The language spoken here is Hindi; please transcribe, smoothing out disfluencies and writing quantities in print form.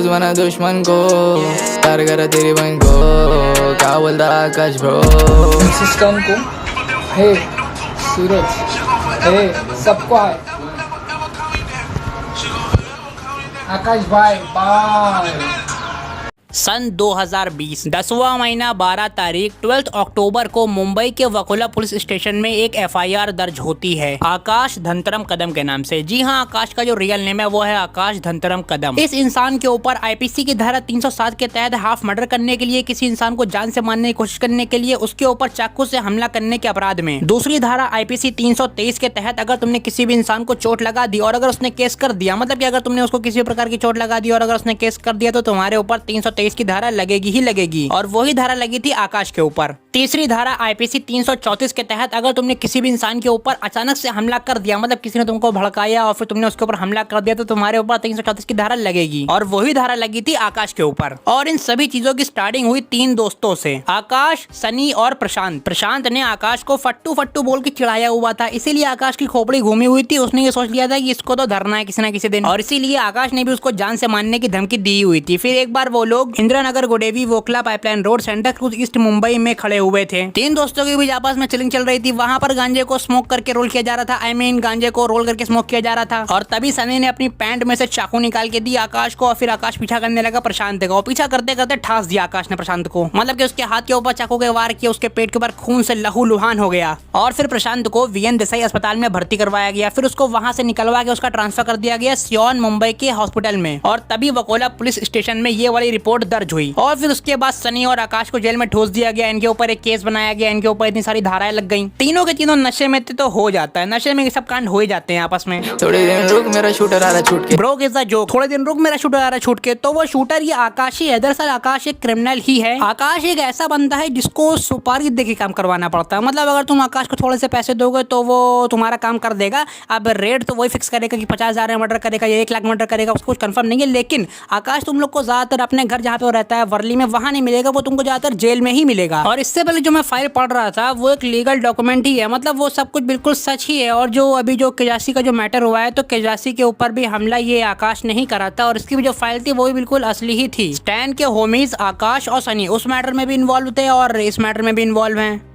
दुश्मन दुश्मन को प्यार करा तेरी बहन को, क्या बोलता आकाश ब्रो। सिस्टम को हे सूरज हे सबको है आकाश भाई बाय। सन 2020 10वां महीना 12 तारीख 12 अक्टूबर को मुंबई के वकोला पुलिस स्टेशन में एक एफआईआर दर्ज होती है आकाश धनतरम कदम के नाम से। जी हां, आकाश का जो रियल नेम है वो है आकाश धनतरम कदम। इस इंसान के ऊपर आईपीसी की धारा 307 के तहत हाफ मर्डर करने के लिए, किसी इंसान को जान से मारने की कोशिश करने के लिए, उसके ऊपर चाकू से हमला करने के अपराध में। दूसरी धारा आईपीसी 323 के तहत अगर तुमने किसी भी इंसान को चोट लगा दी और अगर उसने केस कर दिया, मतलब कि अगर तुमने उसको किसी प्रकार की चोट लगा दी और अगर उसने केस कर दिया तो तुम्हारे ऊपर 323 की धारा लगेगी ही लगेगी। और वही धारा लगी थी आकाश के ऊपर। तीसरी धारा आईपीसी 334 के तहत अगर तुमने किसी भी इंसान के ऊपर अचानक से हमला कर दिया, मतलब किसी ने तुमको भड़काया और फिर तुमने उसके ऊपर हमला कर दिया, तो तुम्हारे ऊपर 334 की धारा लगेगी। और वही धारा लगी थी आकाश के ऊपर। और इन सभी चीजों की स्टार्टिंग हुई 3 दोस्तों से, आकाश, सनी और प्रशांत। प्रशांत ने आकाश को फट्टू फट्टू बोल के चिढ़ाया हुआ था, इसीलिए आकाश की खोपड़ी घूमी हुई थी। उसने ये सोच लिया था कि इसको तो धरना है किसी न किसी दिन, और इसीलिए आकाश ने भी उसको जान से मारने की धमकी दी हुई थी। फिर एक बार वो लोग इंदिरानगर गोडेवी Vakola pipeline road Santa Cruz east Mumbai में खड़े हुए थे। 3 दोस्तों के बीच आपस में चिलिंग चल रही थी। वहां पर गांजे को स्मोक करके रोल किया जा रहा था, गांजे को रोल करके स्मोक किया जा रहा था। और तभी सनी ने अपनी पैंट में से चाकू निकाल के दी आकाश को और फिर आकाश पीछा करने लगा प्रशांत का। और पीछा करते करते ठास दिया आकाश ने प्रशांत को, मतलब कि उसके हाथ के ऊपर चाकू के वार किया, उसके पेट के ऊपर खून से लहूलुहान हो गया। और फिर प्रशांत को वीएन देसाई अस्पताल में भर्ती करवाया गया। फिर उसको वहां से निकलवा के उसका ट्रांसफर कर दिया गया सियोन मुंबई के हॉस्पिटल में। और तभी वकोला पुलिस स्टेशन में ये वाली रिपोर्ट दर्ज हुई। और फिर उसके बाद सनी और आकाश को जेल में ठोस दिया गया। इनके ऊपर एक केस बनाया गया, इनके ऊपर इतनी सारी धाराएं लग गई। तीनों के तीनों नशे में थे, तो हो जाता है, नशे में ये सब कांड हो ही जाते हैं आपस में। थोड़े दिन रुक मेरा शूटर आ रहा छूट के, ब्रो किसका जोक, थोड़े दिन रुक मेरा शूटर आ रहा छूट के। तो वो शूटर ये आकाश ही है। दरअसल आकाश एक क्रिमिनल ही है। आकाश एक ऐसा बंदा है जिसको सुपारी देके काम करवाना पड़ता है। मतलब अगर तुम आकाश को थोड़े से पैसे दोगे तो वो तुम्हारा काम कर देगा। अब रेट तो वही फिक्स करेगा कि 50,000 मर्डर करेगा या 1 लाख मर्डर करेगा, उसको कुछ कंफर्म नहीं है। लेकिन आकाश तुम लोग को ज्यादातर अपने घर जहाँ पे वो रहता है वर्ली में, वहां नहीं मिलेगा, वो तुमको ज्यादातर जेल में ही मिलेगा। और इससे पहले जो मैं फाइल पढ़ रहा था वो एक लीगल डॉक्यूमेंट ही है, मतलब वो सब कुछ बिल्कुल सच ही है। और जो अभी जो केजासी का जो मैटर हुआ है, तो केजासी के ऊपर भी हमला ये आकाश नहीं करा था और इसकी भी जो फाइल थी वो भी बिल्कुल असली ही थी। स्टैन के होमीज आकाश और सनी उस मैटर में भी इन्वॉल्व थे और इस मैटर में भी इन्वॉल्व हैं।